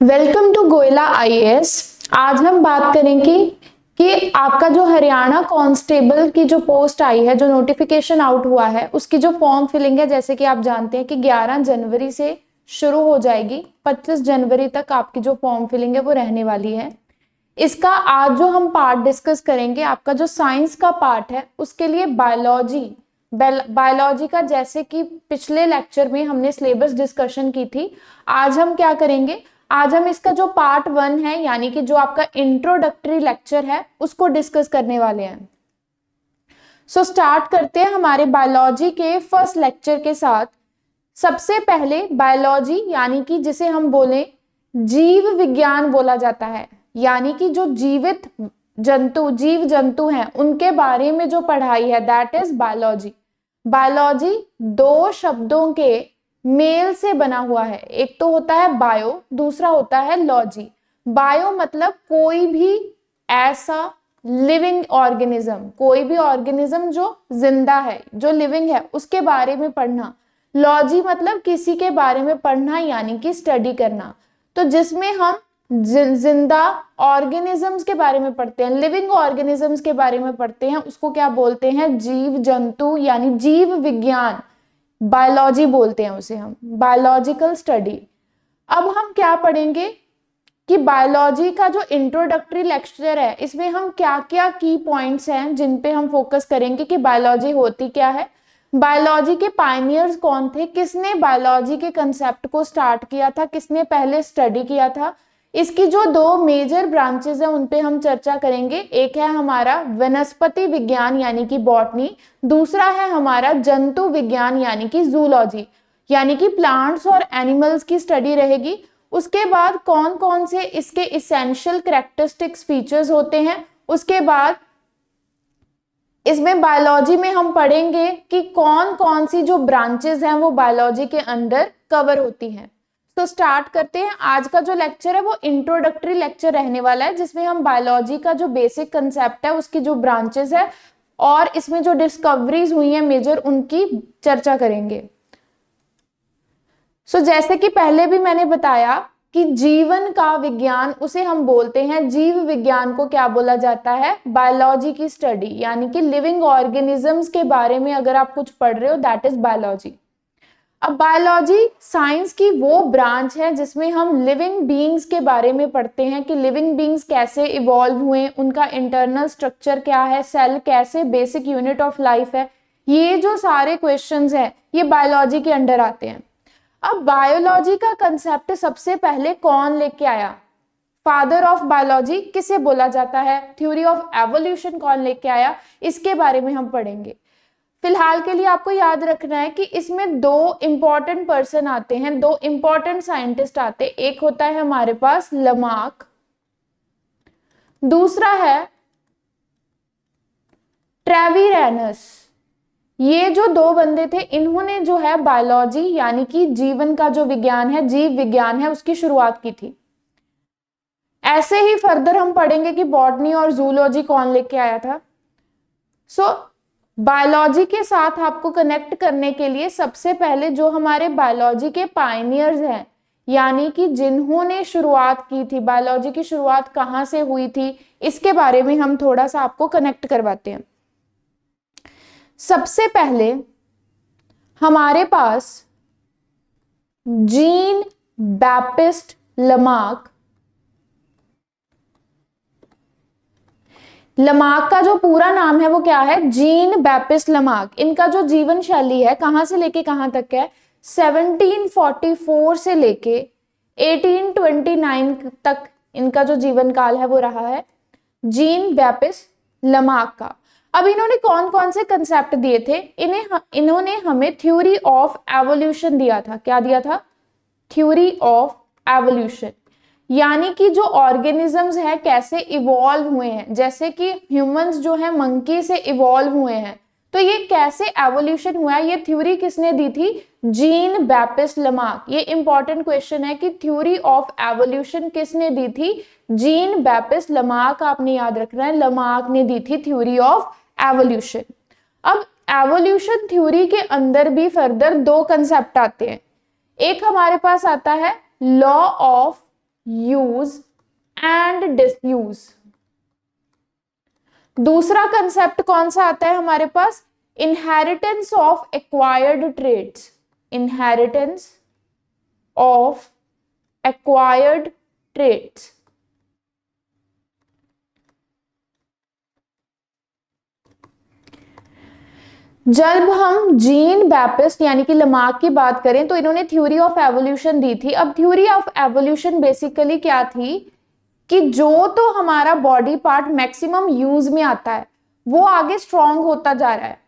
Welcome to Goyla IAS. आज हम बात करेंगे कि आपका जो हरियाणा कांस्टेबल की जो पोस्ट आई है, जो नोटिफिकेशन आउट हुआ है, उसकी जो फॉर्म फिलिंग है, जैसे कि आप जानते हैं कि 11 जनवरी से शुरू हो जाएगी। 25 जनवरी तक आपकी जो फॉर्म फिलिंग है वो रहने वाली है। इसका आज जो हम पार्ट डिस्कस करेंगे, आपका जो साइंस का पार्ट है उसके लिए बायोलॉजी का, जैसे कि पिछले लेक्चर में हमने सिलेबस डिस्कशन की थी, आज हम क्या करेंगे, आज हम इसका जो पार्ट 1 है, यानी कि जो आपका इंट्रोडक्टरी लेक्चर है, उसको डिस्कस करने वाले हैं। सो स्टार्ट करते हैं हमारे बायोलॉजी के फर्स्ट लेक्चर के साथ। सबसे पहले बायोलॉजी, यानी कि जिसे हम बोले जीव विज्ञान बोला जाता है, यानी कि जो जीवित जीव जंतु हैं उनके बारे में जो पढ़ाई है, दैट इज बायोलॉजी। बायोलॉजी दो शब्दों के मेल से बना हुआ है। एक तो होता है बायो, दूसरा होता है लॉजी। बायो मतलब कोई भी ऐसा लिविंग ऑर्गेनिज्म, कोई भी ऑर्गेनिज्म जो जिंदा है, जो लिविंग है, उसके बारे में पढ़ना। लॉजी मतलब किसी के बारे में पढ़ना, यानी कि स्टडी करना। तो जिसमें हम जिंदा ऑर्गेनिजम्स के बारे में पढ़ते हैं, लिविंग ऑर्गेनिजम्स के बारे में पढ़ते हैं, उसको क्या बोलते हैं? जीव जंतु, यानी जीव विज्ञान, बायोलॉजी बोलते हैं उसे हम, बायोलॉजिकल स्टडी। अब हम क्या पढ़ेंगे कि बायोलॉजी का जो इंट्रोडक्टरी लेक्चर है, इसमें हम क्या क्या की पॉइंट्स हैं जिन पे हम फोकस करेंगे कि बायोलॉजी होती क्या है, बायोलॉजी के पायनियर्स कौन थे, किसने बायोलॉजी के कंसेप्ट को स्टार्ट किया था, किसने पहले स्टडी किया था। इसकी जो दो मेजर ब्रांचेस हैं उन पे हम चर्चा करेंगे। एक है हमारा वनस्पति विज्ञान यानी कि बॉटनी, दूसरा है हमारा जंतु विज्ञान यानी कि जूलॉजी, यानी कि प्लांट्स और एनिमल्स की स्टडी रहेगी। उसके बाद कौन कौन से इसके इसेंशियल कैरेक्टरिस्टिक्स फीचर्स होते हैं। उसके बाद इसमें बायोलॉजी में हम पढ़ेंगे कि कौन कौन सी जो ब्रांचेस हैं वो बायोलॉजी के अंडर कवर होती हैं। तो स्टार्ट करते हैं। आज का जो लेक्चर है वो इंट्रोडक्टरी लेक्चर रहने वाला है, जिसमें हम बायोलॉजी का जो बेसिक कंसेप्ट है, उसकी जो ब्रांचेस है और इसमें जो डिस्कवरीज हुई हैं मेजर, उनकी चर्चा करेंगे। जैसे कि पहले भी मैंने बताया कि जीवन का विज्ञान उसे हम बोलते हैं, जीव विज्ञान को क्या बोला जाता है? बायोलॉजी की स्टडी, यानी कि लिविंग ऑर्गेनिजम्स के बारे में अगर आप कुछ पढ़ रहे हो, दैट इज बायोलॉजी। अब बायोलॉजी साइंस की वो ब्रांच है जिसमें हम लिविंग बीइंग्स के बारे में पढ़ते हैं कि लिविंग बीइंग्स कैसे इवॉल्व हुए, उनका इंटरनल स्ट्रक्चर क्या है, सेल कैसे बेसिक यूनिट ऑफ लाइफ है। ये जो सारे क्वेश्चंस हैं ये बायोलॉजी के अंडर आते हैं। अब बायोलॉजी का कंसेप्ट सबसे पहले कौन लेके आया? फादर ऑफ बायोलॉजी किसे बोला जाता है? थ्योरी ऑफ एवोल्यूशन कौन लेके आया? इसके बारे में हम पढ़ेंगे। फिलहाल के लिए आपको याद रखना है कि इसमें दो इंपॉर्टेंट पर्सन आते हैं, दो इंपॉर्टेंट साइंटिस्ट आते हैं। एक होता है हमारे पास लमार्क, दूसरा है ट्रेविरेनस। ये जो दो बंदे थे, इन्होंने जो है बायोलॉजी यानी कि जीवन का जो विज्ञान है, जीव विज्ञान है, उसकी शुरुआत की थी। ऐसे ही फर्दर हम पढ़ेंगे कि बॉटनी और जूलॉजी कौन लेके आया था। बायोलॉजी के साथ आपको कनेक्ट करने के लिए सबसे पहले जो हमारे बायोलॉजी के पायनियर्स हैं, यानी कि जिन्होंने शुरुआत की थी, बायोलॉजी की शुरुआत कहाँ से हुई थी, इसके बारे में हम थोड़ा सा आपको कनेक्ट करवाते हैं। सबसे पहले हमारे पास जीन बैप्टिस्ट लमार्क, लमार्क का जो पूरा नाम है वो क्या है? Jean Baptiste Lamarck. इनका जो जीवन शैली है कहां से लेके कहां तक है? 1744 से लेके 1829 तक इनका जो जीवन काल है वो रहा है, जीन बैप्टिस्ट लमार्क का। अब इन्होंने कौन कौन से कंसेप्ट दिए थे? इन्होंने हमें थ्योरी ऑफ एवोल्यूशन दिया था। क्या दिया था? थ्योरी ऑफ एवोल्यूशन, यानी कि जो ऑर्गेनिजम्स है कैसे इवॉल्व हुए हैं, जैसे कि ह्यूमंस जो है मंकी से इवॉल्व हुए हैं, तो ये कैसे एवोल्यूशन हुआ है, ये थ्योरी किसने दी थी? Jean Baptiste Lamarck. ये इंपॉर्टेंट क्वेश्चन है कि थ्योरी ऑफ एवोल्यूशन किसने दी थी? Jean Baptiste Lamarck. आपने याद रखना है, लमार्क ने दी थी थ्योरी ऑफ एवोल्यूशन। अब एवोल्यूशन थ्योरी के अंदर भी फर्दर दो कंसेप्ट आते हैं। एक हमारे पास आता है law of use and disuse. दूसरा कंसेप्ट कौन सा आता है हमारे पास? Inheritance of acquired traits. Inheritance of acquired traits. जब हम जीन बैप्टिस्ट यानी कि लमार्क की बात करें तो इन्होंने थ्योरी ऑफ एवोल्यूशन दी थी। अब थ्योरी ऑफ एवोल्यूशन बेसिकली क्या थी कि जो तो हमारा बॉडी पार्ट मैक्सिमम यूज में आता है वो आगे स्ट्रॉन्ग होता जा रहा है।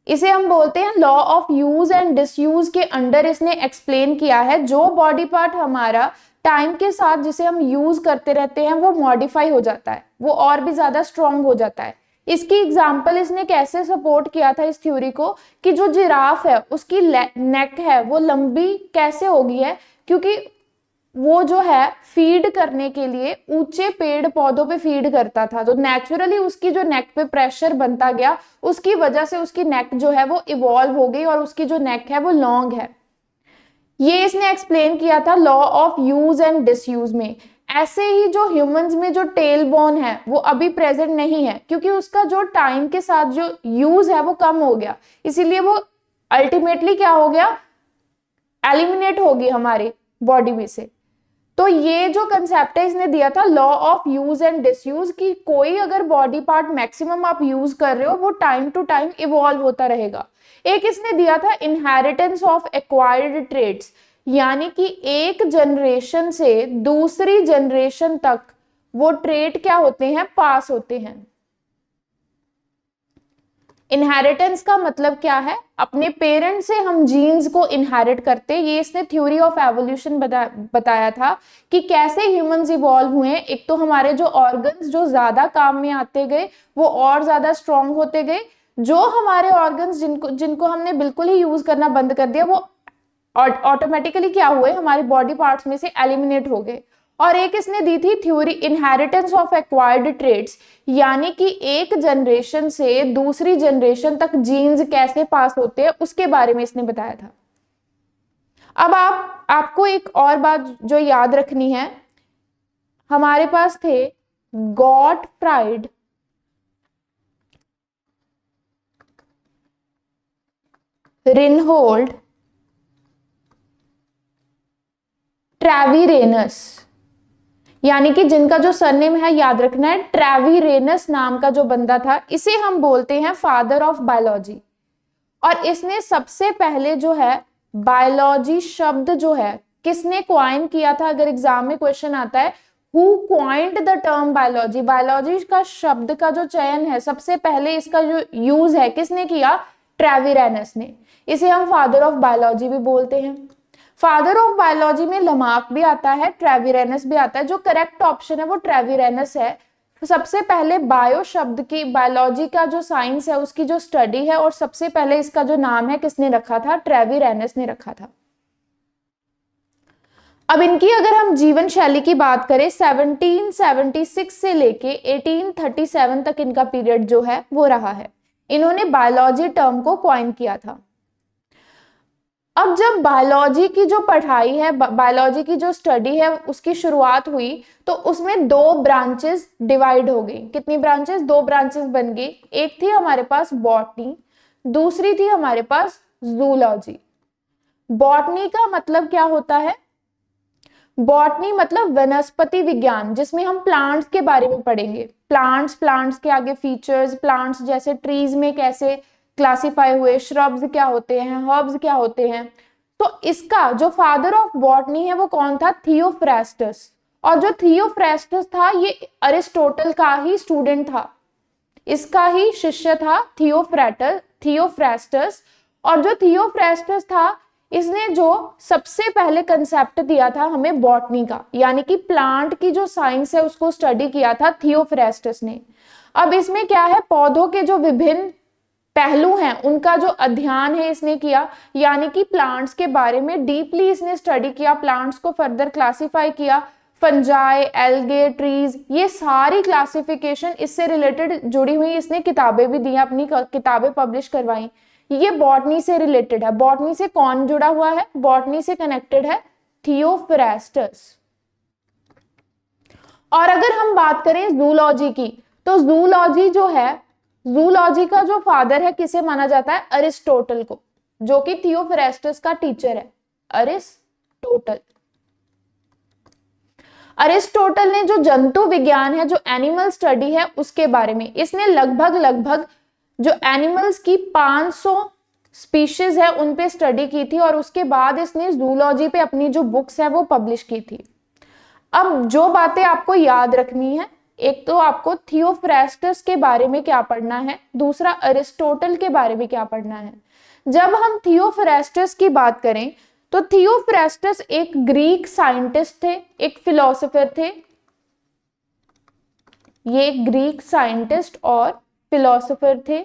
इसे हम बोलते हैं law of use and disuse के अंडर इसने एक्सप्लेन किया है। जो बॉडी पार्ट हमारा टाइम के साथ जिसे हम यूज करते रहते हैं वो मॉडिफाई हो जाता है, वो और भी ज्यादा स्ट्रॉन्ग हो जाता है। इसकी एग्जाम्पल इसने कैसे सपोर्ट किया था इस थ्योरी को कि जो जिराफ है उसकी नेक है वो लंबी कैसे हो गई है, क्योंकि वो जो है फीड करने के लिए ऊंचे पेड़ पौधों पे फीड करता था, तो नेचुरली उसकी जो नेक पे प्रेशर बनता गया उसकी वजह से उसकी नेक जो है वो इवॉल्व हो गई और उसकी जो नेक है वो लॉन्ग है। ये इसने एक्सप्लेन किया था law of use and disuse में। ऐसे ही जो ह्यूमंस में जो टेल बोन है वो अभी प्रेजेंट नहीं है, क्योंकि उसका जो टाइम के साथ जो यूज है वो कम हो गया, इसीलिए वो अल्टीमेटली क्या हो गया, एलिमिनेट होगी हमारी बॉडी में से। तो ये जो कंसेप्ट है इसने दिया था law of use and disuse, कि कोई अगर बॉडी पार्ट मैक्सिमम आप यूज कर रहे हो वो टाइम टू टाइम इवॉल्व होता रहेगा। एक इसने दिया था इनहेरिटेंस ऑफ एक्वायर्ड ट्रेड्स, यानी कि एक जनरेशन से दूसरी जनरेशन तक वो ट्रेड क्या होते हैं, पास होते हैं। इनहेरिटेंस का मतलब क्या है, अपने पेरेंट्स से हम जीन्स को इनहेरिट करते। ये इसने थ्योरी ऑफ एवोल्यूशन बताया था कि कैसे ह्यूमंस इवॉल्व हुए। एक तो हमारे जो ऑर्गन्स जो ज्यादा काम में आते गए वो और ज्यादा स्ट्रॉन्ग होते गए, जो हमारे ऑर्गन्स जिनको हमने बिल्कुल ही यूज करना बंद कर दिया वो ऑटोमेटिकली क्या हुए, हमारे बॉडी पार्ट्स में से एलिमिनेट हो गए। और एक इसने दी थी theory inheritance of acquired trades, यानी कि एक जनरेशन से दूसरी जनरेशन तक जीन्स कैसे पास होते हैं उसके बारे में इसने बताया था। अब आपको एक और बात जो याद रखनी है, हमारे पास थे गॉटफ्राइड रिनहोल्ड ट्रेविरेनस, यानी कि जिनका जो सरनेम है याद रखना है, ट्रेविरेनस नाम का जो बंदा था, इसे हम बोलते हैं फादर ऑफ बायोलॉजी। और इसने सबसे पहले जो है बायोलॉजी शब्द जो है किसने क्वाइन किया था, अगर एग्जाम में क्वेश्चन आता है who coined the term biology, biology का शब्द का जो चयन है सबसे पहले इसका जो यूज है किसने किया, ट्रेविरेनस ने। इसे हम फादर ऑफ बायोलॉजी भी बोलते हैं। फादर ऑफ बायोलॉजी में लमार्क भी आता है, ट्रेविरेनस भी आता है। जो करेक्ट ऑप्शन है वो ट्रेविरेनस है। सबसे पहले बायो शब्द की, बायोलॉजी का जो साइंस है उसकी जो स्टडी है, और सबसे पहले इसका जो नाम है किसने रखा था, ट्रेविरेनस ने रखा था। अब इनकी अगर हम जीवन शैली की बात करें, 1776 से लेके 1837 तक इनका पीरियड जो है वो रहा है। इन्होंने बायोलॉजी टर्म को क्वाइन किया था। अब जब बायोलॉजी की जो पढ़ाई है, बायोलॉजी की जो स्टडी है उसकी शुरुआत हुई तो उसमें दो ब्रांचेस डिवाइड हो गई। कितनी ब्रांचेस, दो ब्रांचेस बन गई। एक थी हमारे पास बॉटनी, दूसरी थी हमारे पास जूलॉजी। बॉटनी का मतलब क्या होता है, बॉटनी मतलब वनस्पति विज्ञान, जिसमें हम प्लांट्स के बारे में पढ़ेंगे। प्लांट्स के आगे फीचर्स, प्लांट्स जैसे ट्रीज में कैसे क्लासिफाई हुए, श्रब्स क्या होते हैं, हर्ब्स क्या होते हैं। तो इसका जो फादर ऑफ बॉटनी है वो कौन था, थियोफ्रास्टस। और जो थियोफ्रास्टस था ये अरिस्टोटल का ही स्टूडेंट था, इसका ही शिष्य था थियोफ्रास्टस। और जो थियोफ्रास्टस था इसने जो सबसे पहले कंसेप्ट दिया था हमें बॉटनी का, यानी कि प्लांट की जो साइंस है उसको स्टडी किया था थियोफ्रास्टस ने। अब इसमें क्या है, पौधों के जो विभिन्न पहलू हैं उनका जो अध्ययन है इसने किया, यानी कि प्लांट्स के बारे में डीपली इसने स्टडी किया, प्लांट्स को फर्दर क्लासिफाई किया, फंजाई, एल्गे, ट्रीज, ये सारी क्लासिफिकेशन इससे रिलेटेड जुड़ी हुई इसने किताबें भी दी, अपनी किताबें पब्लिश करवाई। ये बॉटनी से रिलेटेड है। बॉटनी से कौन जुड़ा हुआ है, बॉटनी से कनेक्टेड है थियोफ्रास्टस। और अगर हम बात करें जूलॉजी की, तो जूलॉजी जो है, जूलॉजी का जो फादर है किसे माना जाता है? अरिस्टोटल को, जो कि थियोफ्रेस्टस का टीचर है, अरिस्टोटल। अरिस्टोटल ने जो जंतु विज्ञान है, जो एनिमल स्टडी है, उसके बारे में इसने लगभग जो एनिमल्स की 500 स्पीशीज है उन पे स्टडी की थी, और उसके बाद इसने जूलॉजी पे अपनी जो बुक्स है वो पब्लिश की थी। अब जो बातें आपको याद रखनी है, एक तो आपको थियोफ्रेस्टस के बारे में क्या पढ़ना है, दूसरा अरिस्टोटल के बारे में क्या पढ़ना है। जब हम थियोफ्रेस्टस की बात करें तो थियोफ्रेस्टस एक ग्रीक साइंटिस्ट थे, एक फिलोसोफर थे। ये एक ग्रीक साइंटिस्ट और फिलोसोफर थे।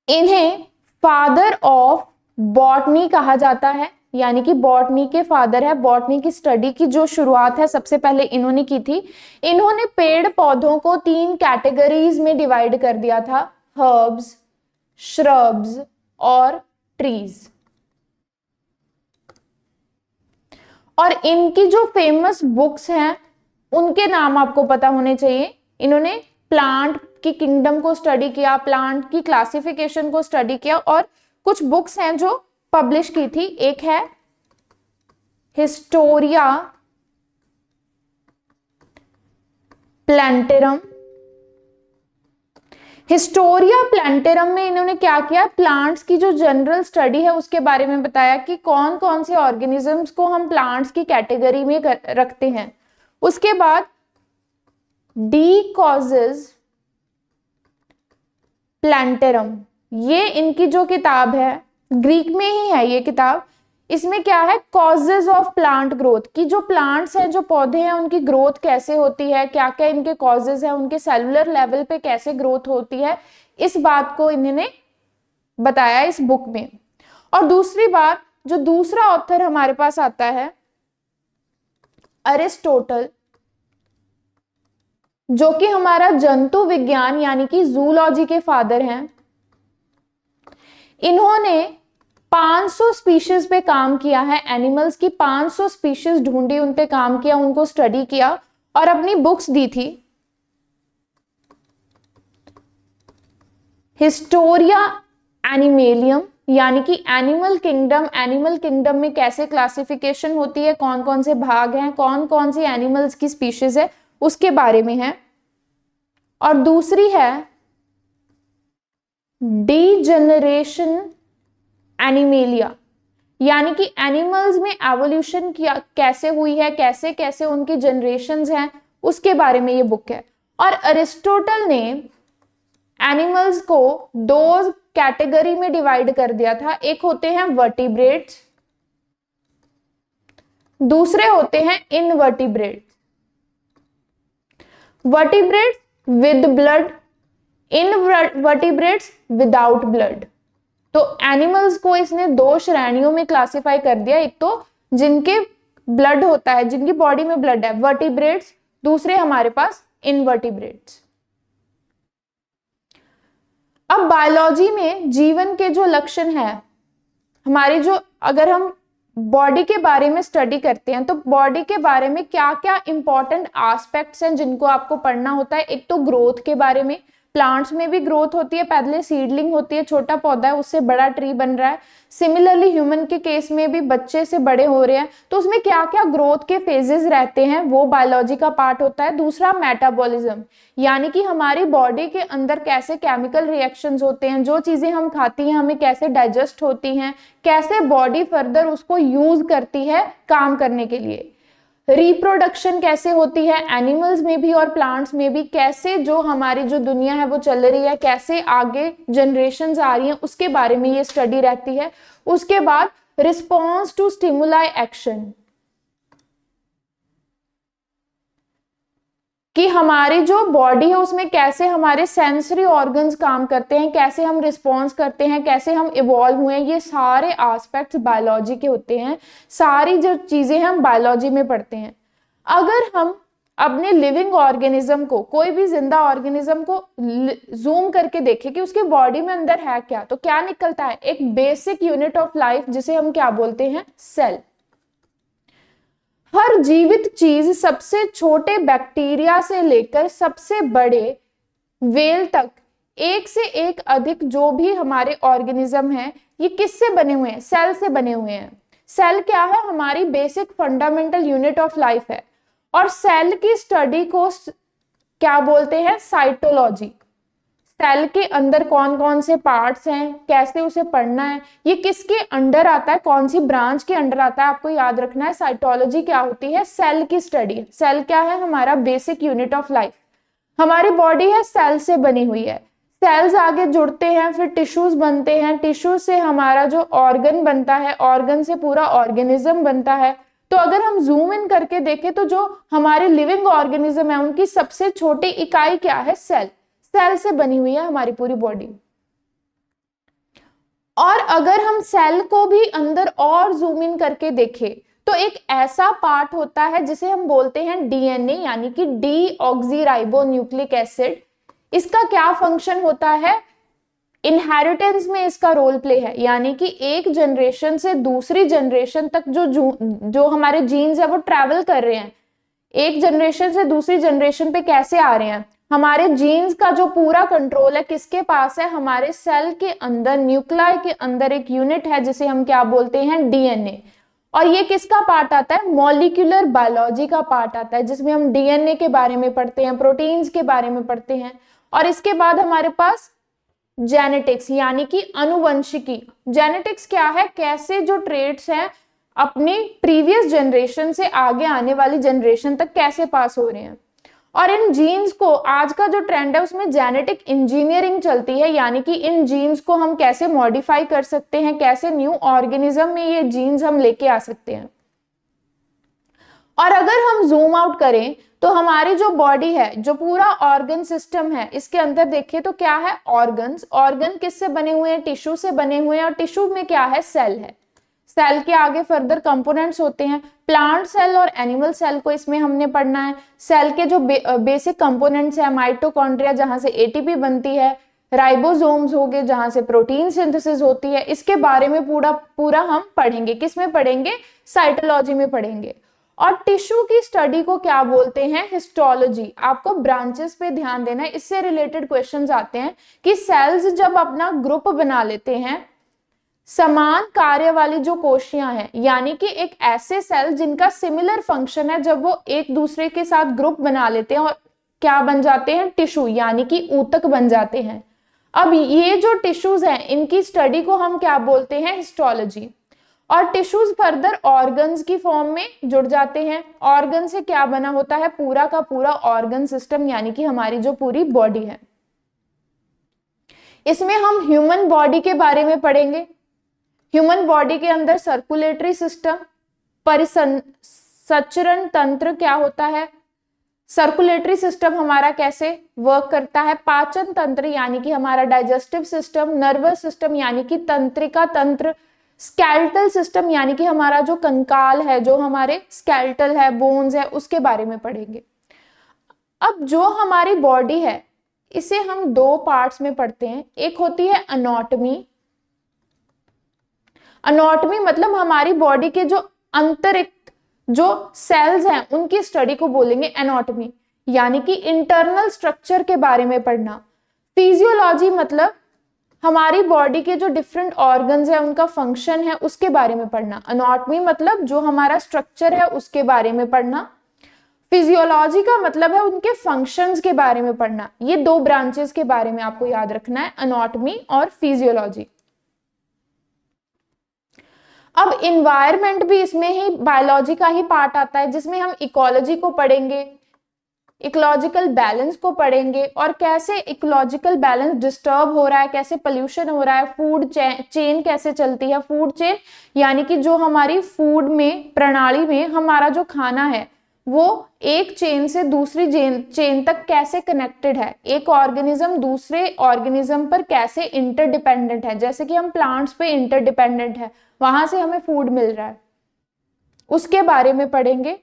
इन्हें फादर ऑफ बॉटनी कहा जाता है, यानी कि बॉटनी के फादर है। बॉटनी की स्टडी की जो शुरुआत है सबसे पहले इन्होंने की थी। इन्होंने पेड़ पौधों को 3 कैटेगरीज में डिवाइड कर दिया था, हर्ब्स, श्रब्स और ट्रीज। और इनकी जो फेमस बुक्स हैं उनके नाम आपको पता होने चाहिए। इन्होंने प्लांट की किंगडम को स्टडी किया, प्लांट की क्लासिफिकेशन को स्टडी किया, और कुछ बुक्स हैं जो पब्लिश की थी। एक है हिस्टोरिया प्लांटेरम। हिस्टोरिया प्लांटेरम में इन्होंने क्या किया, प्लांट्स की जो जनरल स्टडी है उसके बारे में बताया कि कौन कौन से ऑर्गेनिजम्स को हम प्लांट्स की कैटेगरी में रखते हैं। उसके बाद डी कॉजेज प्लांटेरम, ये इनकी जो किताब है, ग्रीक में ही है ये किताब। इसमें क्या है, कॉजेज ऑफ प्लांट ग्रोथ, की जो प्लांट्स हैं, जो पौधे हैं, उनकी ग्रोथ कैसे होती है, क्या क्या इनके कॉजेज हैं, उनके सेलुलर लेवल पे कैसे ग्रोथ होती है, इस बात को इन्होंने बताया इस बुक में। और दूसरी बात, जो दूसरा ऑथर हमारे पास आता है अरिस्टोटल, जो कि हमारा जंतु विज्ञान यानी कि जूलॉजी के फादर हैं। इन्होंने 500 स्पीशीज पे काम किया है, एनिमल्स की 500 स्पीशीज ढूंढी, उन पे काम किया, उनको स्टडी किया और अपनी बुक्स दी थी। हिस्टोरिया एनिमेलियम, यानी कि एनिमल किंगडम, एनिमल किंगडम में कैसे क्लासिफिकेशन होती है, कौन कौन से भाग हैं, कौन कौन सी एनिमल्स की स्पीशीज है, उसके बारे में है। और दूसरी है डीजेनरेशन एनिमेलिया, यानी कि एनिमल्स में एवोल्यूशन कैसे हुई है, कैसे कैसे उनकी जनरेशंस हैं, उसके बारे में ये बुक है। और अरिस्टोटल ने एनिमल्स को 2 कैटेगरी में डिवाइड कर दिया था। एक होते हैं वर्टिब्रेट्स, दूसरे होते हैं invertebrates. Vertebrates with blood, invertebrates without blood. तो एनिमल्स को इसने 2 श्रेणियों में क्लासिफाई कर दिया, एक तो जिनके ब्लड होता है, जिनकी बॉडी में ब्लड है, वर्टिब्रेट्स, दूसरे हमारे पास इनवर्टिब्रेट्स। अब बायोलॉजी में जीवन के जो लक्षण है, हमारी जो, अगर हम बॉडी के बारे में स्टडी करते हैं तो बॉडी के बारे में क्या क्या इंपॉर्टेंट एस्पेक्ट्स हैं जिनको आपको पढ़ना होता है। एक तो ग्रोथ के बारे में, प्लांट्स में भी ग्रोथ होती है, पहले सीडलिंग होती है, छोटा पौधा है, उससे बड़ा ट्री बन रहा है। सिमिलरली ह्यूमन के केस में भी बच्चे से बड़े हो रहे हैं, तो उसमें क्या क्या ग्रोथ के फेजेस रहते हैं, वो बायोलॉजी का पार्ट होता है। दूसरा मेटाबॉलिज्म, यानी कि हमारी बॉडी के अंदर कैसे केमिकल रिएक्शंस होते हैं, जो चीजें हम खाती हैं हमें कैसे डाइजेस्ट होती हैं, कैसे बॉडी फर्दर उसको यूज करती है काम करने के लिए। रिप्रोडक्शन कैसे होती है एनिमल्स में भी और प्लांट्स में भी, कैसे जो हमारी जो दुनिया है वो चल रही है, कैसे आगे जनरेशंस आ रही हैं, उसके बारे में ये स्टडी रहती है। उसके बाद रिस्पॉन्स टू स्टिमुलाई एक्शन, कि हमारी जो बॉडी है उसमें कैसे हमारे सेंसरी ऑर्गन्स काम करते हैं, कैसे हम रिस्पॉन्स करते हैं, कैसे हम इवॉल्व हुए हैं, ये सारे एस्पेक्ट्स बायोलॉजी के होते हैं। सारी जो चीजें हम बायोलॉजी में पढ़ते हैं। अगर हम अपने लिविंग ऑर्गेनिज्म को, कोई भी जिंदा ऑर्गेनिज्म को जूम करके देखें कि उसके बॉडी में अंदर है क्या, तो क्या निकलता है, एक बेसिक यूनिट ऑफ लाइफ जिसे हम क्या बोलते हैं, सेल। हर जीवित चीज सबसे छोटे बैक्टीरिया से लेकर सबसे बड़े वेल तक, एक से एक अधिक जो भी हमारे ऑर्गेनिज्म है, ये किससे बने हुए हैं? सेल से बने हुए हैं। सेल क्या है? हमारी basic fundamental unit of life है। और सेल की स्टडी को क्या बोलते हैं? साइटोलॉजी। सेल के अंदर कौन कौन से पार्ट्स हैं, कैसे उसे पढ़ना है, ये किसके अंडर आता है, कौन सी ब्रांच के अंडर आता है, आपको याद रखना है। साइटोलॉजी क्या होती है? सेल की स्टडी। सेल क्या है? हमारा बेसिक यूनिट ऑफ लाइफ। हमारी बॉडी है सेल से बनी हुई है। सेल्स आगे जुड़ते हैं, फिर टिश्यूज बनते हैं, टिश्यूज से हमारा जो ऑर्गन बनता है, ऑर्गन से पूरा ऑर्गेनिज्म बनता है। तो अगर हम जूम इन करके देखें तो जो हमारे लिविंग ऑर्गेनिज्म है उनकी सबसे छोटी इकाई क्या है? सेल। सेल से बनी हुई है हमारी पूरी बॉडी। और अगर हम सेल को भी अंदर और जूम इन करके देखें तो एक ऐसा पार्ट होता है जिसे हम बोलते हैं डीएनए, यानी कि डीऑक्सीराइबोन्यूक्लिक एसिड। इसका क्या फंक्शन होता है? इनहेरिटेंस में इसका रोल प्ले है, यानी कि एक जनरेशन से दूसरी जनरेशन तक जो हमारे जीन्स है वो ट्रैवल कर रहे हैं। एक जनरेशन से दूसरी जनरेशन पे कैसे आ रहे हैं? हमारे जीन्स का जो पूरा कंट्रोल है किसके पास है? हमारे सेल के अंदर, न्यूक्लियाई के अंदर एक यूनिट है जिसे हम क्या बोलते हैं? डीएनए। और ये किसका पार्ट आता है? मॉलिक्यूलर बायोलॉजी का पार्ट आता है, जिसमें हम डीएनए के बारे में पढ़ते हैं, प्रोटीन्स के बारे में पढ़ते हैं। और इसके बाद हमारे पास जेनेटिक्स, यानी कि अनुवंशिकी। जेनेटिक्स क्या है? कैसे जो ट्रेट्स हैं अपनी प्रीवियस जनरेशन से आगे आने वाली जनरेशन तक कैसे पास हो रहे हैं। और इन जीन्स को, आज का जो ट्रेंड है उसमें जेनेटिक इंजीनियरिंग चलती है, यानी कि इन जीन्स को हम कैसे मॉडिफाई कर सकते हैं, कैसे न्यू ऑर्गेनिज्म में ये जीन्स हम लेके आ सकते हैं। और अगर हम जूम आउट करें तो हमारी जो बॉडी है, जो पूरा ऑर्गन सिस्टम है, इसके अंदर देखें तो क्या है? ऑर्गन्स। ऑर्गन किससे बने हुए हैं? टिश्यू से बने हुए हैं। और टिश्यू में क्या है? सेल है। सेल के आगे फर्दर कंपोनेंट्स होते हैं। प्लांट सेल और एनिमल सेल को इसमें हमने पढ़ना है। सेल के जो बेसिक कंपोनेंट्स है, माइटोकॉन्ड्रिया जहां से एटीपी बनती है, राइबोसोम्स हो गए जहां से प्रोटीन सिंथेसिस होती है, इसके बारे में पूरा हम पढ़ेंगे। किसमें पढ़ेंगे? साइटोलॉजी में पढ़ेंगे। और टिश्यू की स्टडी को क्या बोलते हैं? हिस्टोलॉजी। आपको ब्रांचेस पे ध्यान देना है, इससे रिलेटेड क्वेश्चंस आते हैं कि सेल्स जब अपना ग्रुप बना लेते हैं, समान कार्य वाली जो कोशिकाएं हैं, यानी कि एक ऐसे सेल जिनका सिमिलर फंक्शन है, जब वो एक दूसरे के साथ ग्रुप बना लेते हैं और क्या बन जाते हैं? टिश्यू, यानी कि ऊतक बन जाते हैं। अब ये जो टिश्यूज हैं इनकी स्टडी को हम क्या बोलते हैं? हिस्टोलॉजी। और टिश्यूज फर्दर ऑर्गन्स की फॉर्म में जुड़ जाते हैं। ऑर्गन से क्या बना होता है? पूरा का पूरा ऑर्गन सिस्टम, यानी कि हमारी जो पूरी बॉडी है। इसमें हम ह्यूमन बॉडी के बारे में पढ़ेंगे। ह्यूमन बॉडी के अंदर सर्कुलेटरी सिस्टम, परिसंचरण तंत्र क्या होता है, सर्कुलेटरी सिस्टम हमारा कैसे वर्क करता है, पाचन तंत्र यानी कि हमारा डाइजेस्टिव सिस्टम, नर्वस सिस्टम यानी कि तंत्रिका तंत्र, स्केलेटल सिस्टम यानी कि हमारा जो कंकाल है, जो हमारे स्केलेटल है, बोन्स है, उसके बारे में पढ़ेंगे। अब जो हमारी बॉडी है इसे हम दो पार्ट्स में पढ़ते हैं। एक होती है एनाटॉमी। एनाटॉमी मतलब हमारी बॉडी के जो अंतरिक्ष जो सेल्स हैं उनकी स्टडी को बोलेंगे एनाटॉमी, यानी कि इंटरनल स्ट्रक्चर के बारे में पढ़ना। फिजियोलॉजी मतलब हमारी बॉडी के जो डिफरेंट ऑर्गन्स है उनका फंक्शन है उसके बारे में पढ़ना। एनाटॉमी मतलब जो हमारा स्ट्रक्चर है उसके बारे में पढ़ना। फिजियोलॉजी का मतलब है उनके फंक्शंस के बारे में पढ़ना। ये दो ब्रांचेस के बारे में आपको याद रखना है, एनाटॉमी और फिजियोलॉजी। अब इन्वायरमेंट भी इसमें ही बायोलॉजी का ही पार्ट आता है, जिसमें हम इकोलॉजी को पढ़ेंगे, इकोलॉजिकल बैलेंस को पढ़ेंगे और कैसे इकोलॉजिकल बैलेंस डिस्टर्ब हो रहा है, कैसे पोल्यूशन हो रहा है, फूड चेन कैसे चलती है। फूड चेन यानी कि जो हमारी फूड में प्रणाली में हमारा जो खाना है वो एक चेन से दूसरी चेन तक कैसे कनेक्टेड है, एक ऑर्गेनिज्म दूसरे ऑर्गेनिज्म पर कैसे इंटरडिपेंडेंट है। जैसे कि हम प्लांट्स पे इंटरडिपेंडेंट है, वहां से हमें फूड मिल रहा है, उसके बारे में पढ़ेंगे।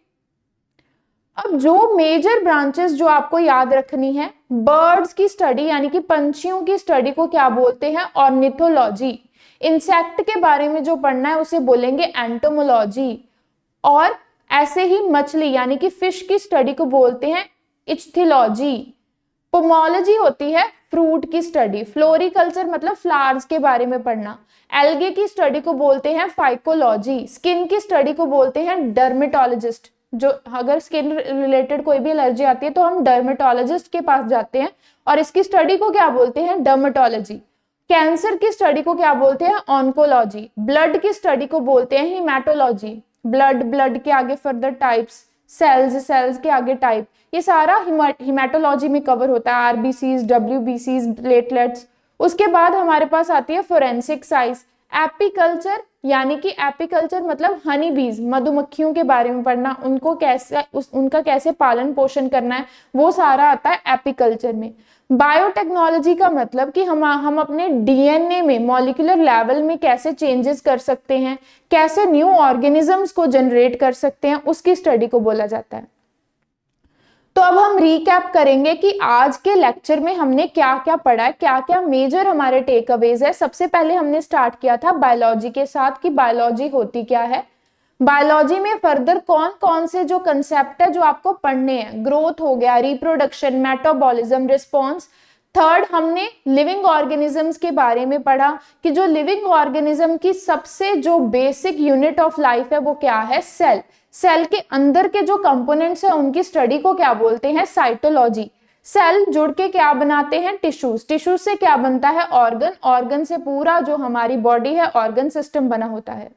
अब जो मेजर ब्रांचेस जो आपको याद रखनी है, बर्ड्स की स्टडी यानी कि पंछियों की स्टडी को क्या बोलते हैं? ऑर्निथोलॉजी। इंसेक्ट के बारे में जो पढ़ना है उसे बोलेंगे एंटोमोलॉजी। और ऐसे ही मछली यानी कि फिश की स्टडी को बोलते हैं इच्थियोलॉजी। पोमोलॉजी होती है फ्रूट की स्टडी। फ्लोरिकल्चर मतलब फ्लावर्स के बारे में पढ़ना। एल्गे की स्टडी को बोलते हैं फाइकोलॉजी। स्किन की स्टडी को बोलते हैं डर्मेटोलॉजिस्ट। जो अगर स्किन रिलेटेड कोई भी एलर्जी आती है तो हम डर्मेटोलॉजिस्ट के पास जाते हैं और इसकी स्टडी को क्या बोलते हैं, डर्मेटोलॉजी। कैंसर की स्टडी को क्या बोलते हैं, ऑन्कोलॉजी। ब्लड की स्टडी को बोलते हैं हीमेटोलॉजी। ब्लड के आगे फर्दर टाइप्स, सेल्स के आगे टाइप, ये सारा हीमेटोलॉजी में कवर होता है। आरबीसीज, डब्ल्यूबीसीज, प्लेटलेट्स। उसके बाद हमारे पास आती है फोरेंसिक साइंस। एपीकल्चर यानी कि एपीकल्चर मतलब हनी बीज, मधुमक्खियों के बारे में पढ़ना, उनको कैसे उनका कैसे पालन पोषण करना है, वो सारा आता है एपीकल्चर में। बायोटेक्नोलॉजी का मतलब कि हम अपने डीएनए में मॉलिक्यूलर लेवल में कैसे चेंजेस कर सकते हैं, कैसे न्यू ऑर्गेनिजम्स को जनरेट कर सकते हैं, उसकी स्टडी को बोला जाता है। तो अब हम रिकैप करेंगे कि आज के लेक्चर में हमने क्या क्या पढ़ा है, क्या क्या मेजर हमारे टेक अवेज है। सबसे पहले हमने स्टार्ट किया था बायोलॉजी के साथ कि बायोलॉजी होती क्या है। बायोलॉजी में फर्दर कौन कौन से जो कंसेप्ट है जो आपको पढ़ने हैं, ग्रोथ हो गया, रिप्रोडक्शन, मेटाबॉलिज्म, रिस्पॉन्स। थर्ड, हमने लिविंग ऑर्गेनिजम्स के बारे में पढ़ा कि जो लिविंग ऑर्गेनिज्म की सबसे जो बेसिक यूनिट ऑफ लाइफ है वो क्या है, सेल। सेल के अंदर के जो कंपोनेंट्स है उनकी स्टडी को क्या बोलते हैं, साइटोलॉजी। सेल जुड़ के क्या बनाते हैं, टिश्यूज। टिश्यूज से क्या बनता है, ऑर्गन। ऑर्गन से पूरा जो हमारी बॉडी है ऑर्गन सिस्टम बना होता है।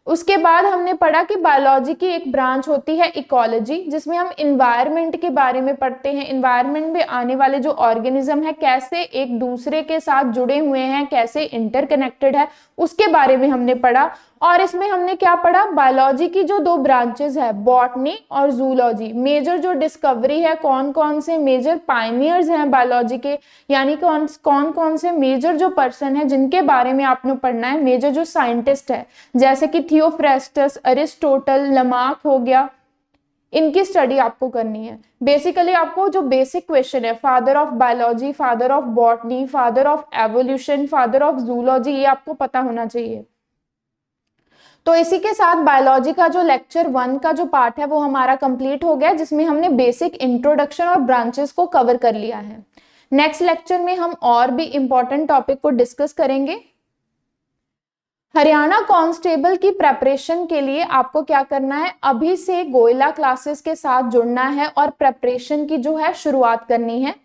उसके बाद हमने पढ़ा कि बायोलॉजी की एक ब्रांच होती है इकोलॉजी, जिसमें हम इन्वायरमेंट के बारे में पढ़ते हैं। इन्वायरमेंट में आने वाले जो ऑर्गेनिज्म है कैसे एक दूसरे के साथ जुड़े हुए हैं, कैसे इंटरकनेक्टेड है, उसके बारे में हमने पढ़ा। और इसमें हमने क्या पढ़ा, बायोलॉजी की जो दो ब्रांचेस है, बॉटनी और जूलॉजी। मेजर जो डिस्कवरी है, कौन कौन से मेजर पायनियर्स हैं बायोलॉजी के, यानी कौन कौन से मेजर जो पर्सन है जिनके बारे में आपने पढ़ना है, मेजर जो साइंटिस्ट है, जैसे कि थियोफ्रेस्टस, अरिस्टोटल, लमार्क हो गया, इनकी स्टडी आपको करनी है। बेसिकली आपको जो बेसिक क्वेश्चन है, father of biology, father of botany, father of evolution, father of zoology, ये आपको पता होना चाहिए। तो इसी के साथ बायोलॉजी का जो लेक्चर 1 का जो पार्ट है वो हमारा कंप्लीट हो गया, जिसमें हमने बेसिक इंट्रोडक्शन और ब्रांचेस को कवर कर लिया है। नेक्स्ट लेक्चर में हम और भी इंपॉर्टेंट टॉपिक को डिस्कस करेंगे। हरियाणा कांस्टेबल की प्रेपरेशन के लिए आपको क्या करना है, अभी से गोयला क्लासेस के साथ जुड़ना है और प्रेपरेशन की जो है शुरुआत करनी है।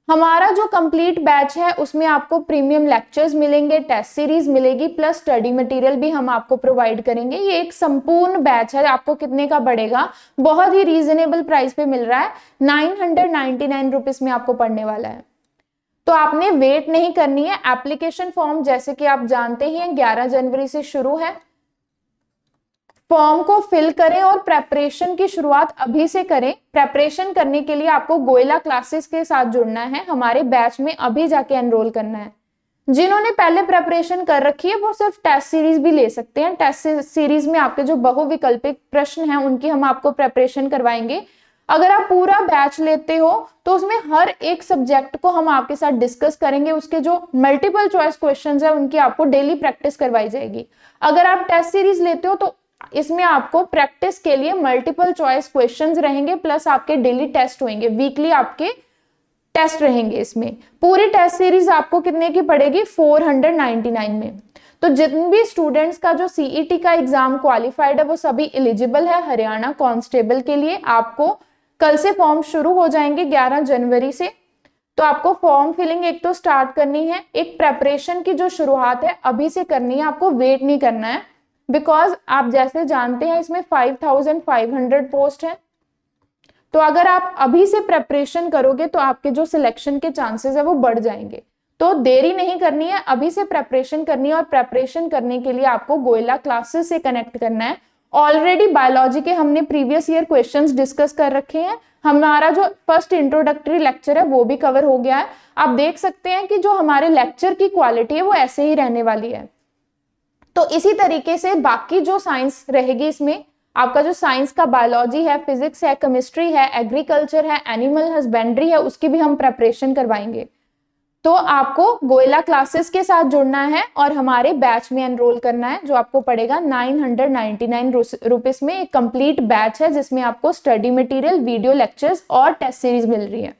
हमारा जो कंप्लीट बैच है उसमें आपको प्रीमियम लेक्चर्स मिलेंगे, टेस्ट सीरीज मिलेगी, प्लस स्टडी मटेरियल भी हम आपको प्रोवाइड करेंगे। ये एक संपूर्ण बैच है। आपको कितने का पड़ेगा, बहुत ही रीजनेबल प्राइस पे मिल रहा है, 999 रुपीज में आपको पढ़ने वाला है। तो आपने वेट नहीं करनी है। एप्लीकेशन फॉर्म जैसे कि आप जानते ही हैं 11 जनवरी से शुरू है। फॉर्म को फिल करें और प्रेपरेशन की शुरुआत अभी से करें। प्रेपरेशन करने के लिए आपको गोयला क्लासेस के साथ जुड़ना है, हमारे बैच में अभी जाके एनरोल करना है। जिन्होंने पहले प्रेपरेशन कर रखी है वो सिर्फ टेस्ट सीरीज भी ले सकते हैं। टेस्ट सीरीज में आपके जो बहुविकल्पिक प्रश्न हैं उनकी हम आपको प्रेपरेशन करवाएंगे। अगर आप पूरा बैच लेते हो तो उसमें हर एक सब्जेक्ट को हम आपके साथ डिस्कस करेंगे, उसके जो मल्टीपल चॉइस क्वेश्चंस है उनकी आपको डेली प्रैक्टिस करवाई जाएगी। अगर आप टेस्ट सीरीज लेते हो तो इसमें आपको प्रैक्टिस के लिए मल्टीपल चॉइस क्वेश्चंस रहेंगे, प्लस आपके डेली टेस्ट होंगे, वीकली आपके टेस्ट रहेंगे। इसमें पूरी टेस्ट सीरीज आपको कितने की पड़ेगी, 499 में। तो जितने भी स्टूडेंट्स का जो सीईटी का एग्जाम क्वालिफाइड है वो सभी एलिजिबल है हरियाणा कांस्टेबल के लिए। आपको कल से फॉर्म शुरू हो जाएंगे 11 जनवरी से। तो आपको फॉर्म फिलिंग एक तो स्टार्ट करनी है, एक प्रेपरेशन की जो शुरुआत है अभी से करनी है, आपको वेट नहीं करना है। बिकॉज आप जैसे जानते हैं इसमें 5500 पोस्ट है। तो अगर आप अभी से प्रेपरेशन करोगे तो आपके जो सिलेक्शन के चांसेस है वो बढ़ जाएंगे। तो देरी नहीं करनी है, अभी से प्रेपरेशन करनी है। और प्रेपरेशन करने के लिए आपको गोयला क्लासेस से कनेक्ट करना है। ऑलरेडी बायोलॉजी के हमने प्रीवियस ईयर क्वेश्चंस डिस्कस कर रखे हैं। हमारा जो फर्स्ट इंट्रोडक्टरी लेक्चर है वो भी कवर हो गया है। आप देख सकते हैं कि जो हमारे लेक्चर की क्वालिटी है वो ऐसे ही रहने वाली है। तो इसी तरीके से बाकी जो साइंस रहेगी, इसमें आपका जो साइंस का बायोलॉजी है, फिजिक्स है, केमिस्ट्री है, एग्रीकल्चर है, एनिमल हस्बेंड्री है, उसकी भी हम प्रेपरेशन करवाएंगे। तो आपको गोयला क्लासेस के साथ जुड़ना है और हमारे बैच में एनरोल करना है, जो आपको पड़ेगा 999 रुपीस में। एक कंप्लीट बैच है जिसमें आपको स्टडी मटेरियल, वीडियो लेक्चर्स और टेस्ट सीरीज मिल रही है।